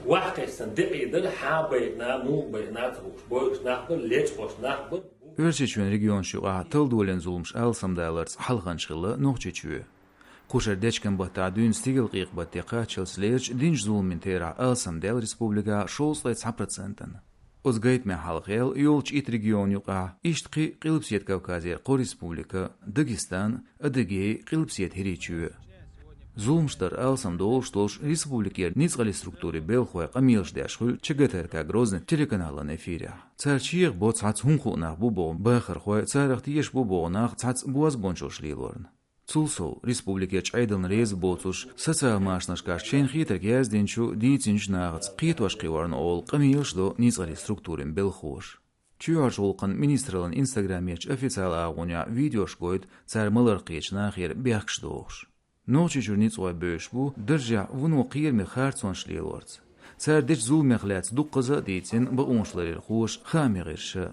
واقع صندوقي ده حابينا مو بينا تروش بوش ناخد ليش بوش ناخد Örçeçüyen region şuğa tıl dolen zulmuş alsamdalarts halğançılı noqçeçüye. Kuşer deçken bata dün stigil qiq bateqa çelslerç dinç zulmin tera alsamdal respublika şolslay 100%. Ozgaytme halqel yolç it region yuqa iştqi qilipsiyet Kavkaziya qo respublika Dagestan adagi qilipsiyet heriçüye. Zulmштар алсамдол штолш республикер ницгали структури белхуя qamilsh dashkhul chgaterka Grozny телеканалын эфире. Царчиер бо цац хунхунах бубо бахар хуя царахтиеш бубонах цац буаз бончошлилорн. Цулсол республикер чайдылн рез боцуш социал машнашкаш чен хитер гездинчу дицинч нагц qitwashqiwarn ol qamilsh do ницгали структурин белхуш. Чуаш олқын министрлын инстаграмеч официал агуня видеошгойд цармылыр qechnахер бяхшдош. Ночи журницой бöşbu дыржа вуну qiyirmi xartson şliyorts. Serdech zulmexlats duqqıza deytsin bu onşlarir xoş xamirişi.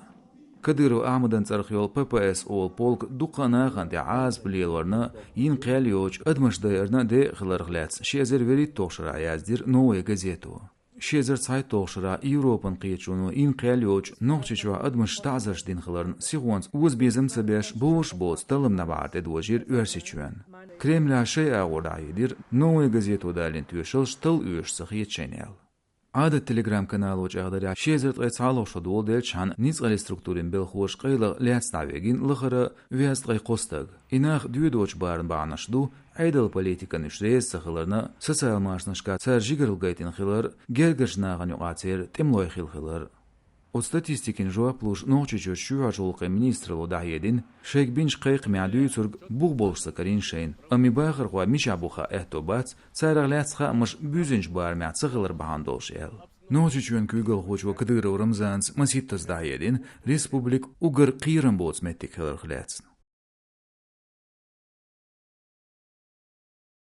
Kadyrov Ahmedan tsarxyol PPS ol polk duqqana qanti az bilyorna yin qelyoch admashdayarna de xlarxlats. Şezer verit toşra yazdir Noye gazetu. Şezer sayt toşra Европан qiychunu in qelyoch noqchichwa admash ta'zarsh din xlarn siğons uzbezim sabesh boş boz talımna barte dojir örseçüen. Kremlya şey ağırdayidir, Noye gazetu dalin tüyşıl ştıl üyüşsıq yetşenel. Adet telegram kanalı uçağdarya şezert etsaloşu dol delçan ницгали структурин belxoş qaylı lятstavegin lıxırı vestqay qostag. İnaq düydoç barın bağnaşdu, aydal politikan üçrez sıxılarını sosial maşnışka çarjigirılgaytin xılar, gergajnağın yuqatser temloy xilxılar. От статистикин жоаплуш ночичо шуажолқы министрлу дахедин шейкбинш қайқ мядуйцург бух болшса кариншейн. Ами бахыр хуа мишабуха эхтобац царагляцха мыш бюзинч бар мяцығылыр бахандолш ел. Ночичуен күйгіл хочва кыдыры рамзанц маситтас дахедин республик угыр қирын боц меттик хылыр хляцн.